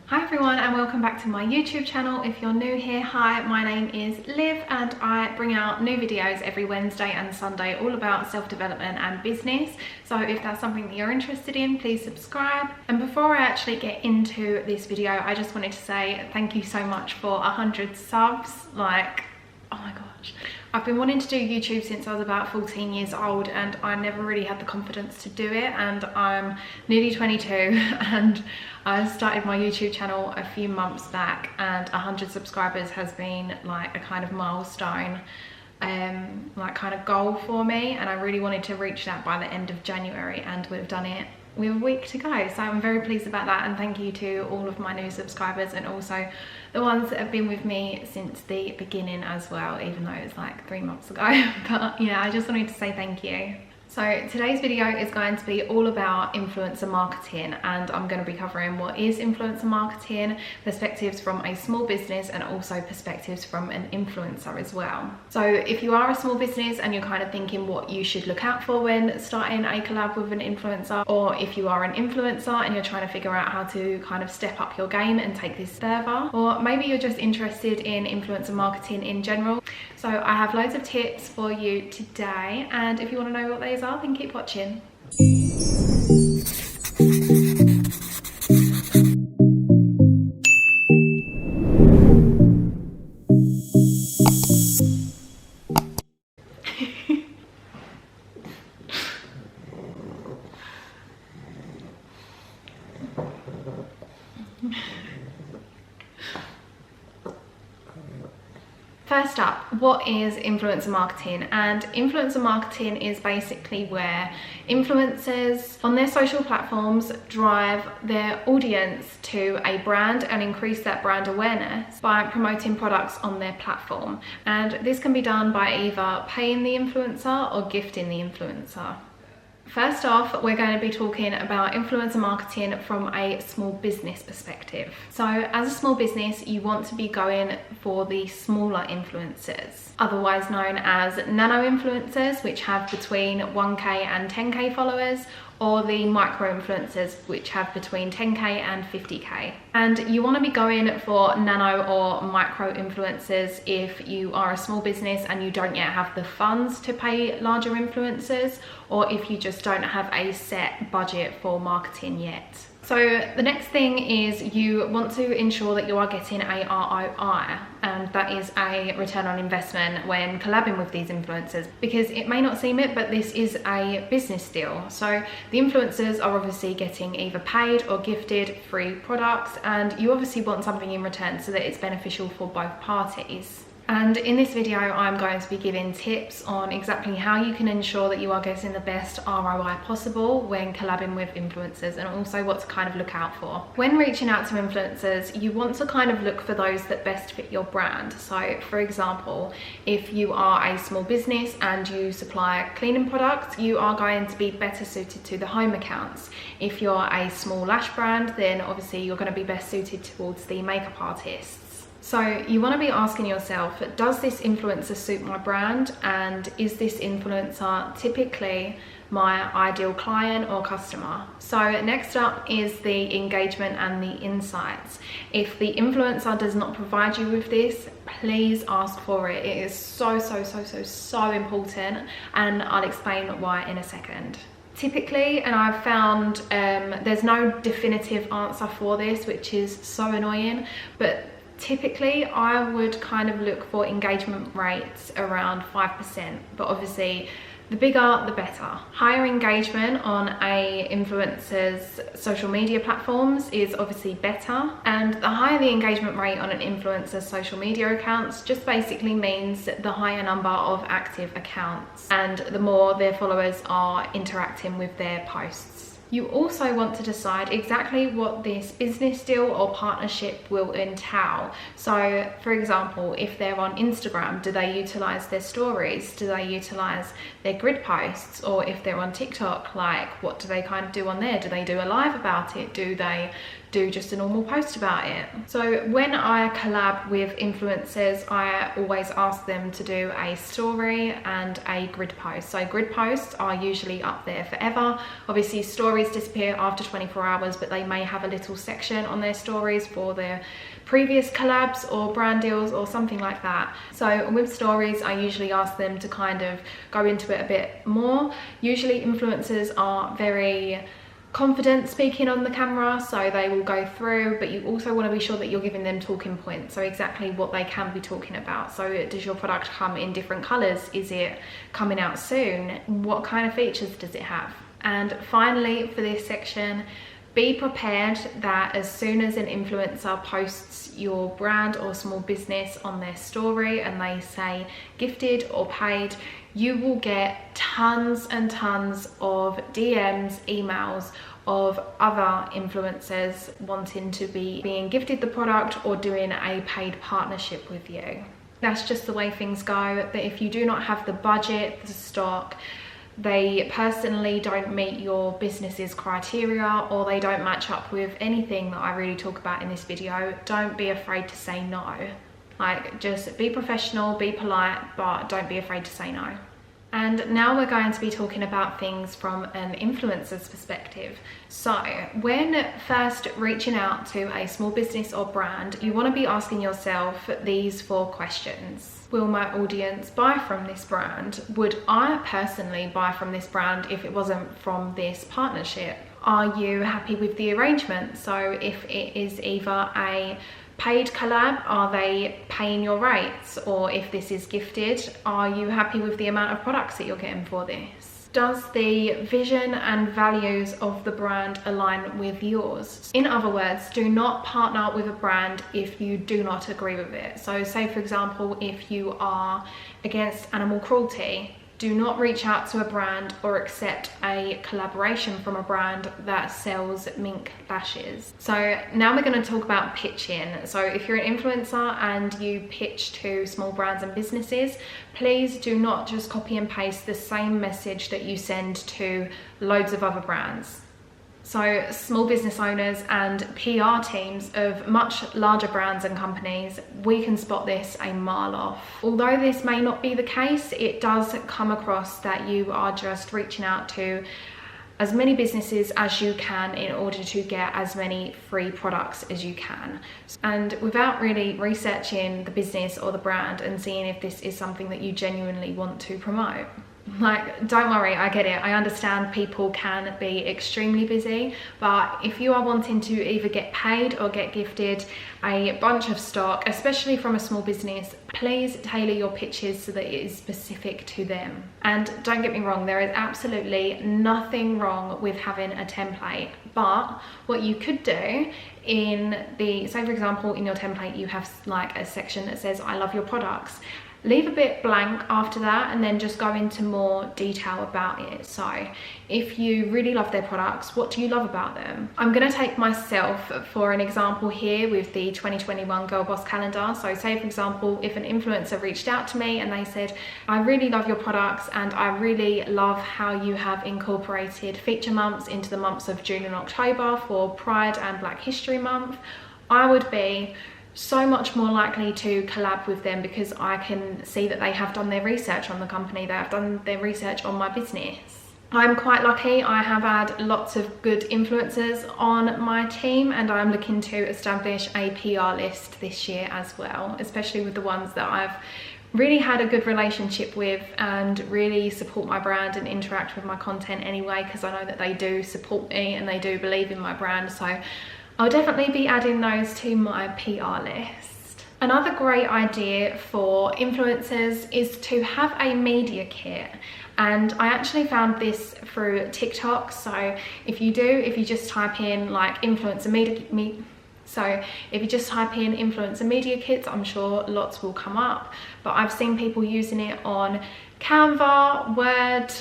Hi everyone and welcome back to my YouTube channel. If you're new here, hi, my name is Liv and I bring out new videos every Wednesday and Sunday all about self-development and business. So if that's something that you're interested in, please subscribe. And before I actually get into this video, I just wanted to say thank you so much for 100 subs. Like, oh my gosh. I've been wanting to do YouTube since I was about 14 years old and I never really had the confidence to do it, and I'm nearly 22 and I started my YouTube channel a few months back, and 100 subscribers has been like a kind of milestone like kind of goal for me, and I really wanted to reach that by the end of January, and we've done it with a week to go. So I'm very pleased about that, and thank you to all of my new subscribers and also the ones that have been with me since the beginning as well, even though it's like 3 months ago. But yeah, I just wanted to say thank you. So today's video is going to be all about influencer marketing, and I'm going to be covering what is influencer marketing, perspectives from a small business, and also perspectives from an influencer as well. So if you are a small business and you're kind of thinking what you should look out for when starting a collab with an influencer, or if you are an influencer and you're trying to figure out how to kind of step up your game and take this further, or maybe you're just interested in influencer marketing in general. So I have loads of tips for you today, and if you want to know what these are, then keep watching. First up, what is influencer marketing? And influencer marketing is basically where influencers on their social platforms drive their audience to a brand and increase that brand awareness by promoting products on their platform. And this can be done by either paying the influencer or gifting the influencer. First off, we're going to be talking about influencer marketing from a small business perspective. So as a small business, you want to be going for the smaller influencers, otherwise known as nano influencers, which have between 1k and 10k followers, or the micro influencers, which have between 10k and 50k. And you want to be going for nano or micro influencers if you are a small business and you don't yet have the funds to pay larger influencers, or if you just don't have a set budget for marketing yet. So the next thing is you want to ensure that you are getting a ROI, and that is a return on investment when collabing with these influencers, because it may not seem it, but this is a business deal. So the influencers are obviously getting either paid or gifted free products, and you obviously want something in return so that it's beneficial for both parties. And in this video, I'm going to be giving tips on exactly how you can ensure that you are getting the best ROI possible when collabing with influencers, and also what to kind of look out for. When reaching out to influencers, you want to kind of look for those that best fit your brand. So for example, if you are a small business and you supply cleaning products, you are going to be better suited to the home accounts. If you're a small lash brand, then obviously you're going to be best suited towards the makeup artists. So you want to be asking yourself, does this influencer suit my brand, and is this influencer typically my ideal client or customer? So next up is the engagement and the insights. If the influencer does not provide you with this, please ask for it. It is so important, and I'll explain why in a second. Typically, and I've found there's no definitive answer for this, which is so annoying, but typically I would kind of look for engagement rates around 5%, but obviously the bigger the better. Higher engagement on a influencer's social media platforms is obviously better, and the higher the engagement rate on an influencer's social media accounts just basically means the higher number of active accounts and the more their followers are interacting with their posts. You also want to decide exactly what this business deal or partnership will entail. So for example, if they're on Instagram, do they utilize their stories? Do they utilize their grid posts? Or if they're on TikTok, like what do they kind of do on there? Do they do a live about it? Do they do just a normal post about it. So when I collab with influencers, I always ask them to do a story and a grid post. So grid posts are usually up there forever. Obviously stories disappear after 24 hours, but they may have a little section on their stories for their previous collabs or brand deals or something like that. So with stories, I usually ask them to kind of go into it a bit more. Usually influencers are very confident speaking on the camera, so they will go through, but you also want to be sure that you're giving them talking points, so exactly what they can be talking about. So does your product come in different colors? Is it coming out soon? What kind of features does it have? And finally, for this section, be prepared that as soon as an influencer posts your brand or small business on their story and they say gifted or paid, you will get tons and tons of DMs, emails of other influencers wanting to be being gifted the product or doing a paid partnership with you. That's just the way things go, that if you do not have the budget, the stock, they personally don't meet your business's criteria, or they don't match up with anything that I really talk about in this video, don't be afraid to say no. Like, just be professional, be polite, but don't be afraid to say no. And now we're going to be talking about things from an influencer's perspective. So when first reaching out to a small business or brand, you want to be asking yourself these 4 questions. Will my audience buy from this brand? Would I personally buy from this brand if it wasn't from this partnership? Are you happy with the arrangement? So if it is either a paid collab, are they paying your rates? Or if this is gifted, are you happy with the amount of products that you're getting for this? Does the vision and values of the brand align with yours? In other words, do not partner with a brand if you do not agree with it. So say for example, if you are against animal cruelty, do not reach out to a brand or accept a collaboration from a brand that sells mink lashes. So now we're going to talk about pitching. So if you're an influencer and you pitch to small brands and businesses, please do not just copy and paste the same message that you send to loads of other brands. So small business owners and PR teams of much larger brands and companies, we can spot this a mile off. Although this may not be the case, it does come across that you are just reaching out to as many businesses as you can in order to get as many free products as you can. And without really researching the business or the brand and seeing if this is something that you genuinely want to promote. Like, don't worry, I get it. I understand people can be extremely busy, but if you are wanting to either get paid or get gifted a bunch of stock, especially from a small business, please tailor your pitches so that it is specific to them. And don't get me wrong, there is absolutely nothing wrong with having a template, but what you could do in the, say for example, in your template, you have like a section that says, I love your products. Leave a bit blank after that and then just go into more detail about it. So if you really love their products, what do you love about them? I'm going to take myself for an example here with the 2021 Girl Boss calendar. So say for example, if an influencer reached out to me and they said, I really love your products and I really love how you have incorporated feature months into the months of June and October for Pride and Black History Month, I would be so much more likely to collab with them because I can see that they have done their research on the company, they have done their research on my business. I'm quite lucky, I have had lots of good influencers on my team and I'm looking to establish a PR list this year as well, especially with the ones that I've really had a good relationship with and really support my brand and interact with my content anyway, because I know that they do support me and they do believe in my brand. So I'll definitely be adding those to my PR list. Another great idea for influencers is to have a media kit. And I actually found this through TikTok. So if you just type in like influencer media kits, I'm sure lots will come up. But I've seen people using it on Canva, Word,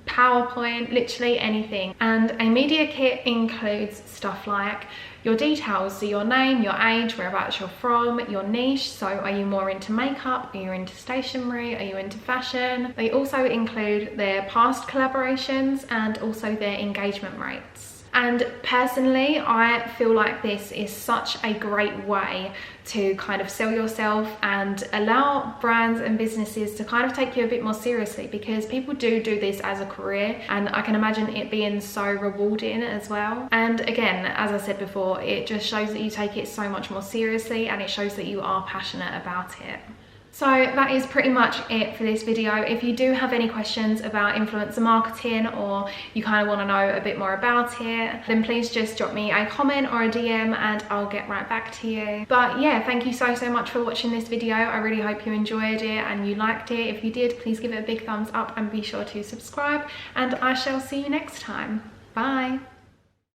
PowerPoint, literally anything. And a media kit includes stuff like your details, so your name, your age, whereabouts you're from, your niche. So are you more into makeup? Are you into stationery? Are you into fashion? They also include their past collaborations and also their engagement rates. And personally, I feel like this is such a great way to kind of sell yourself and allow brands and businesses to kind of take you a bit more seriously, because people do this as a career, and I can imagine it being so rewarding as well. And again, as I said before, it just shows that you take it so much more seriously, and it shows that you are passionate about it. So that is pretty much it for this video. If you do have any questions about influencer marketing, or you kind of want to know a bit more about it, then please just drop me a comment or a DM and I'll get right back to you. But yeah, thank you so much for watching this video. I really hope you enjoyed it and you liked it. If you did, please give it a big thumbs up and be sure to subscribe, and I shall see you next time. Bye.